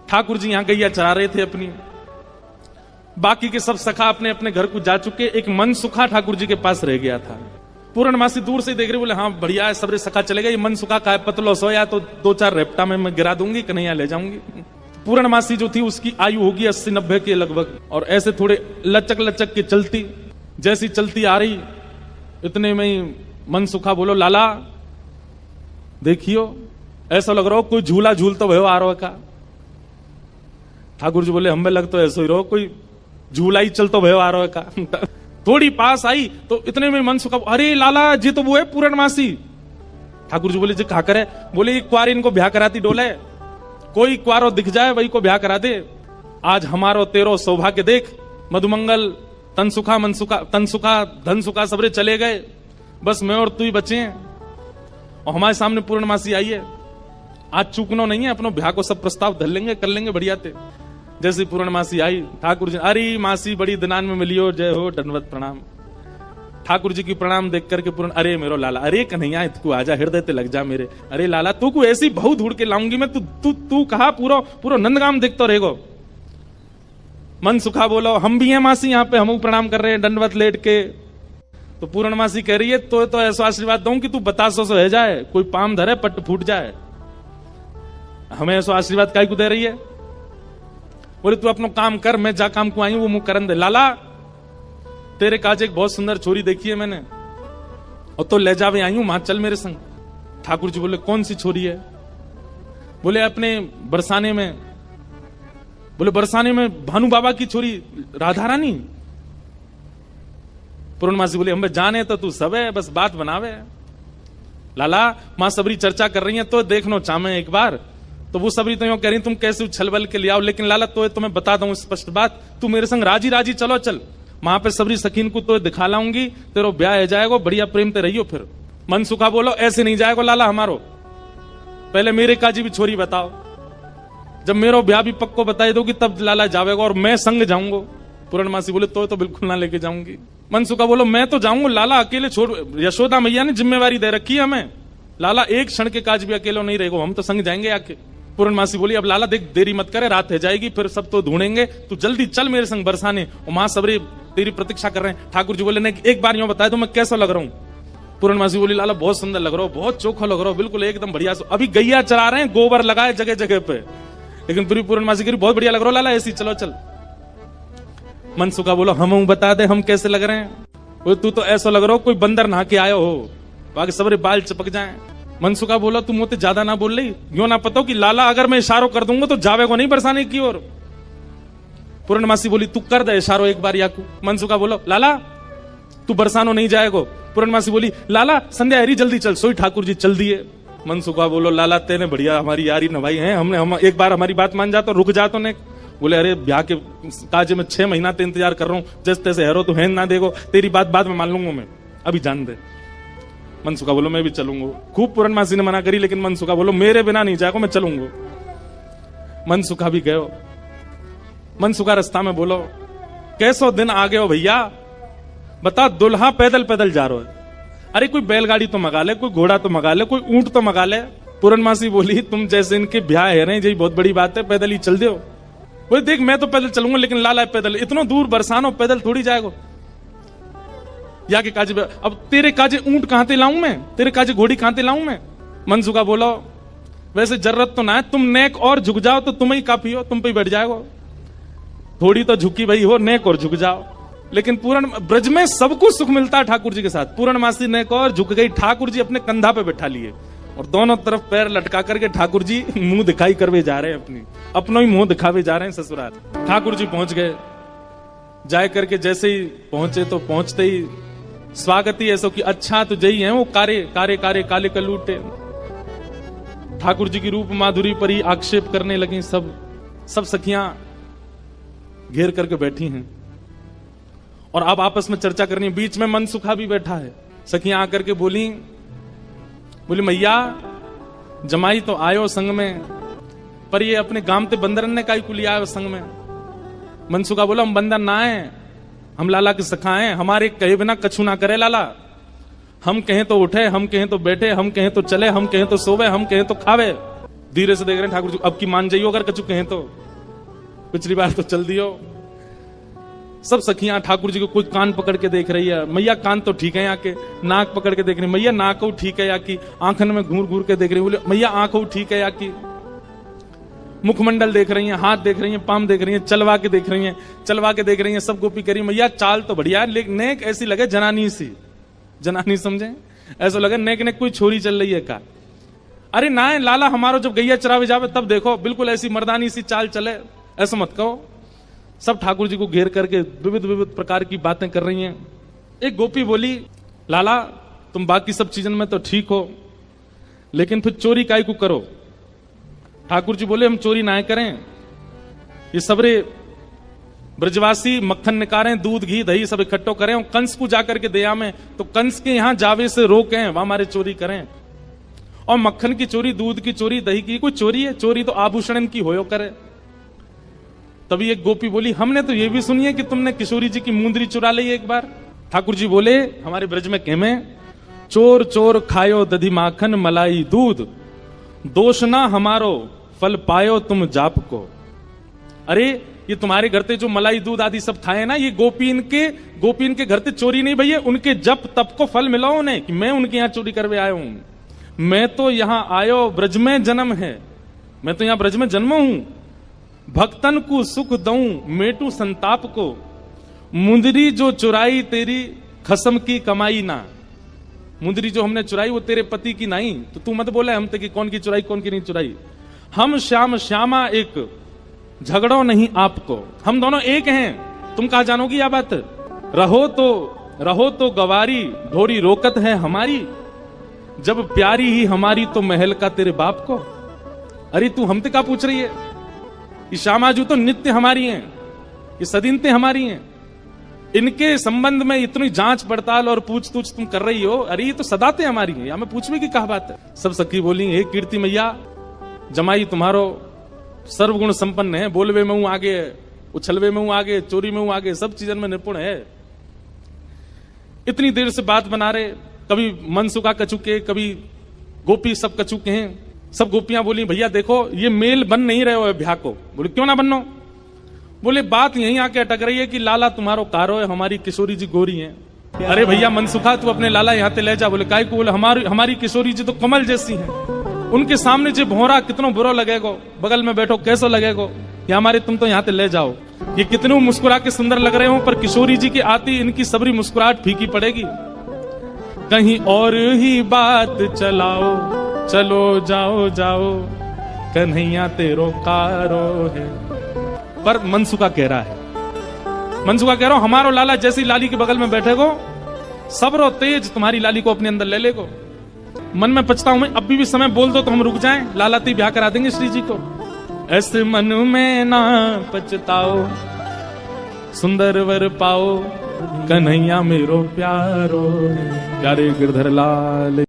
ठाकुर जी यहां गैया चरा रहे थे अपनी। बाकी के सब सखा अपने अपने घर को जा चुके, एक मन सुखा ठाकुर जी के पास रह गया था। पूर्णमासी दूर से देख रहे, बोले हाँ बढ़िया है, सबरे सखा चले गए, मन सुखा का है, पतलो सोया तो 2-4 रेपटा में मैं गिरा दूंगी, कन्हैया ले जाऊंगी। पूर्णमासी जो थी उसकी आयु होगी 80-90 के लगभग, और ऐसे थोड़े लचक लचक के चलती, जैसी चलती आ रही इतने में ही मन सुखा बोलो, लाला देखियो ऐसा लग रहा हो कोई झूला झूलता भयो आ रहा का। ठाकुर जी बोले हमें लगता है ऐसा ही रहो, कोई झूला ही चलता भयो आ रहा का। थोड़ी पास आई तो इतने में मन सुखा, अरे लाला जी तो वो है पूर्णमासी। ठाकुर जी बोले जी कहा करे, बोले एक क्वार इनको ब्याह कराती डोले, कोई क्वारो दिख जाए वही को ब्याह करा दे। आज हमारो तेरो सौभाग्य देख, मधुमंगल तन सुखा मन सुखा, तन सुखा धन सुखा सबरे चले गए, बस मैं और तू ही बचे हैं, और हमारे सामने पूर्णमासी आई है। आज चूकनो नहीं है, अपनो ब्याह को सब प्रस्ताव धर लेंगे, कर लेंगे बढ़िया थे। जैसे पूर्णमासी आई, ठाकुर जी अरे मासी बड़ी दिनान में मिलियो, जय हो दंडवत प्रणाम। ठाकुर जी की प्रणाम देख करके पूर्ण, अरे मेरो लाला, अरे कन्हैया तू आजा, हृदय ते लग जा मेरे, अरे लाला तू को ऐसी बहु ढूंढ के लाऊंगी मैं, तू कहा पूरा नंदगाम देखते रहेगो। मन सुखा बोलो हम भी हैं मासी यहाँ पे, हम प्रणाम कर रहे हैं दंडवत लेट के। तो पूर्णमासी कह रही है तो ऐसा आशीर्वाद दूं कि तू बतासो सो है जाए, कोई पाम धरे पट फूट जाए। हमें ऐसा आशीर्वाद काहे को दे रही है? बोले तू अपना काम कर, मैं जा काम को आई हूं वो मुंह करन दे। लाला तेरे काज एक बहुत सुंदर छोरी देखी है मैंने, और तो ले जावे आई हूं, मां चल मेरे संग। ठाकुर जी बोले कौन सी छोरी है? बोले अपने बरसाने में। बोले बरसाने में भानु बाबा की छोरी राधा रानी। पूर्णमासी बोले हम जाने तो तू सब है, बस बात बनावे। लाला मां सबरी चर्चा कर रही है तो देखनो चामे एक बार, तो वो सबरी तो यूं कह रही तुम कैसे उछल के ले आओ, लेकिन लाला तो तुम्हें बता दूं स्पष्ट बात, तू मेरे संग राजी राजी चलो चल, वहां पे सबरी सकीन को तो दिखा लाऊंगी, तेरो ब्याह हो जाएगा, बढ़िया प्रेम ते रहियो। फिर मन सुखा बोलो ऐसे नहीं जाएगा लाला हमारो, पहले मेरे काजी भी छोरी बताओ, जब मेरो ब्याह भी पक्को बताई दोगी तब लाला जावेगा, और मैं संग जाऊंगा। पूर्णमासी बोले तो बिल्कुल ना लेके जाऊंगी। मन सुखा बोलो मैं तो जाऊंगा, लाला अकेले छोड़, यशोदा मैया ने जिम्मेवारी दे रखी है हमें, लाला एक क्षण के काज भी अकेले नहीं रहेगा, हम तो संग जाएंगे आके। पूर्णमासी बोली अब लाला देख देरी मत करे, रात हो जाएगी, फिर सब तो ढूंढेंगे, तू जल्दी चल मेरे संग बरसाने, और मां सबरे तेरी प्रतीक्षा कर रहे हैं। ठाकुर जी बोले नहीं एक बार यूं बताए तो मैं कैसा लग रहा हूं? पूर्णमासी बोली लाला बहुत सुंदर लग रहा हो, बहुत चोखा लग रहा हो, बिल्कुल एकदम बढ़िया। अभी गैया चरा रहे हैं, गोबर लगाए जगह जगह पे, लेकिन पूरी पूर्णमासी की बहुत बढ़िया लग रहा हो लाला, ऐसी चलो चल। मन सुखा बोलो हम बता दे हम कैसे लग रहे हैं? वो तू तो ऐसा लग रहा हो कोई बंदर नहा के आयो हो, बाकी सबरे बाल चिपक जाएं। मन सुखा बोला तू मुझे ज्यादा ना बोल रही, यो ना पता कि लाला अगर मैं इशारो कर दूंगा तो जावेगा नहीं बरसाने की ओर। पूर्णमासी बोली तू कर दे इशारो एक बार याकू। मन सुखा बोलो लाला तू बरसानो नहीं जाएगो। पूर्णमासी बोली लाला संध्या हरी जल्दी चल, सोई ठाकुर जी चल दिए। मन सुखा बोलो लाला तेने बढ़िया हमारी यारी नभाई है, हम एक बार हमारी बात मान जा तो रुक जा। तो ने बोले अरे ब्याह के काज में 6 महीना ते इंतजार कर रहा हूं, जैसे तैसे हेरो तो हैन ना देगो, तेरी बात बाद में मान लूंगा मैं, अभी जान दे। मन सुखा बोलो मैं भी चलूंगा। खूब पूर्णमासी ने मना करी, लेकिन मन सुखा बोलो मेरे बिना नहीं जाएगा, मैं चलूंगा। मन सुखा भी गयो। मन सुखा रास्ता में बोलो कैसो दिन आ गए हो भैया, बता दुल्हा पैदल पैदल जा रहा है, अरे कोई बैलगाड़ी तो मंगा ले, कोई घोड़ा तो मंगा ले, कोई ऊंट तो मंगा ले। पूर्णमासी बोली तुम जैसे इनके ब्याह है रहे यही बहुत बड़ी बात है, पैदल ही चल दो। बोले देख मैं तो पैदल चलूंगा, लेकिन लाला पैदल इतना दूर बरसानो पैदल थोड़ी जाएगा। या के काजे अब तेरे काजे ऊंट कहां ते लाऊं मैं, तेरे काजे घोड़ी कहां ते लाऊं मैं? मन सुखा बोलो वैसे जरूरत तो ना है, तुम नेक और झुक जाओ तो तुम ही काफी हो, तुम पे बैठ जाएगा। थोड़ी तो झुकी भाई हो, नेक और झुक जाओ। लेकिन पूर्ण ब्रज में सब कुछ सुख मिलता है ठाकुर जी के साथ। पूर्णमासी नेक और झुक गई, ठाकुर जी अपने कंधा पे बैठा लिए और दोनों तरफ पैर लटका करके ठाकुर जी मुंह दिखाई करवे जा रहे हैं, अपना ही मुंह दिखावे जा रहे हैं ससुराल। ठाकुर जी पहुंच गए, जाए करके जैसे ही पहुंचे तो पहुंचते ही स्वागत ही ऐसा कि अच्छा तो जई है वो कारे कारे कारे काले कलूटे। ठाकुर जी की रूप माधुरी पर ही आक्षेप करने लगी, सब सखियां घेर करके बैठी हैं और अब आपस में चर्चा करनी है। बीच में मन सुखा भी बैठा है। सखियां आकर के बोली मैया जमाई तो आयो संग में, पर ये अपने गांव ते बंदरन ने काई कुली आयो संग में। मन सुखा बोला हम बंदर ना है, हम लाला के सखा हैं, हमारे कहे बिना कछु ना करे लाला। हम कहें तो उठे, हम कहें तो बैठे, हम कहें तो चले, हम कहें तो सोवे, हम कहें तो खावे। धीरे से देख रहे हैं ठाकुर जी, अब की मान जाइयो अगर कचू कहें तो, पिछली बार तो चल दियो। सब सखियां ठाकुर जी को कोई कान पकड़ के देख रही है, मैया कान तो ठीक है यहाँ के, नाक पकड़ के देख रही, मैया नाक ठीक है या की, आंखन में घूर घूर के देख रही, बोले मैया आंख ठीक है या की, मुखमंडल देख रही हैं, हाथ देख रही हैं, पाम देख रही हैं, चलवा के देख रही हैं, चलवा के देख रही हैं, सब गोपी करी, मैया चाल तो बढ़िया है, लेकिन नेक ऐसी लगे जनानी सी, जनानी समझे, ऐसा लगे नेक नेक कोई छोरी चल रही है का। अरे ना लाला हमारो जब गैया चरावे जावे तब देखो बिल्कुल ऐसी मर्दानी सी चाल चले, ऐसा मत कहो। सब ठाकुर जी को घेर करके विविध विविध प्रकार की बातें कर रही हैं। एक गोपी बोली, लाला तुम बाकी सब चीजों में तो ठीक हो, लेकिन फिर चोरी काय को करो। ठाकुर जी बोले हम चोरी ना करें, ये सबरे ब्रजवासी मक्खन निकालें, दूध घी दही सब इकट्ठो करें और कंस को जाकर के दया में, तो कंस के यहां जावे से रोकें, वहां हमारे चोरी करें। और मक्खन की चोरी, दूध की चोरी, दही की कोई चोरी है? चोरी तो आभूषण की होयो करे। तभी एक गोपी बोली, हमने तो ये भी सुनी है कि तुमने किशोरी जी की मुंदरी चुरा ली एक बार। ठाकुर जी बोले, हमारे ब्रज में कहमे, चोर चोर खायो दधी माखन मलाई दूध, दोष ना हमारो फल पायो तुम जाप को। अरे ये तुम्हारे घर पे जो मलाई दूध आदि सब खाए ना, ये गोपीन के घर पे चोरी नहीं भैया, उनके जप तप को फल मिला उन्हें कि मैं उनके यहां चोरी करवे आया हूं। मैं तो यहां आयो, ब्रज में जन्म है, मैं तो यहां ब्रज में जन्म हूं। भक्तन को सुख दऊं मेटू संताप को, मुंदरी जो चुराई तेरी खसम की कमाई ना। मुंदरी जो हमने चुराई वो तेरे पति की नहीं, तो तू मत बोले हम ते कि कौन की चुराई कौन की नहीं चुराई। हम श्याम श्यामा एक, झगड़ो नहीं आपको, हम दोनों एक हैं, तुम कहा जानोगी यह बात। रहो तो गवारी, ढोरी रोकत है हमारी, जब प्यारी ही हमारी तो महल का तेरे बाप को। अरे तू हमसे क्या पूछ रही है? ये श्यामाजू तो नित्य हमारी हैं, ये सदिनते हमारी हैं, इनके संबंध में इतनी जांच पड़ताल और पूछ तूछ तुम कर रही हो, अरे ये तो सदाते हमारी हैं, या मैं पूछने की क्या बात है। सब सखी बोली, हे कीर्ति मैया, जमाई तुम्हारो सर्वगुण संपन्न है, बोलवे में हूं आगे, उछलवे में हूं आगे, चोरी में हूं आगे, सब चीजों में निपुण है। इतनी देर से बात बना रहे, कभी मनसुखा कचुके, कभी गोपी सब कचुके हैं। सब गोपियां बोली, भैया देखो ये मेल बन नहीं रहे हो ब्याह को। बोले क्यों ना बनो? बोले बात यहीं आके अटक रही है कि लाला तुम्हारो कारो है, हमारी किशोरी जी गोरी हैं। अरे भैया मनसुखा तू अपने लाला यहाँ ते ले जा। बोले काय को? बोले हमारी किशोरी जी तो कमल जैसी हैं, उनके सामने जो भोरा कितनो बुरा लगेगो, बगल में बैठो कैसो लगेगो, या हमारे तुम तो यहाँ ते ले जाओ। ये कितनों मुस्कुरा के सुंदर लग रहे हो, पर किशोरी जी की आती इनकी सबरी मुस्कुराहट फीकी पड़ेगी। कहीं और ही बात चलाओ, चलो जाओ जाओ, कन्हैया तेरो कारो है। पर मनसुखा कह रहा है, हमारो लाला जैसी लाली के बगल में बैठेगो, सबरो तेज तुम्हारी लाली को अपने अंदर ले लेगो। मन में पछता हूं मैं, अभी भी समय बोल दो तो हम रुक जाएं, लाला ती ब्याह करा देंगे श्री जी को। ऐसे मन में ना पछताओ, सुंदर वर पाओ, कन्हैया मेरो प्यारो, प्यारे गिरधर लाल।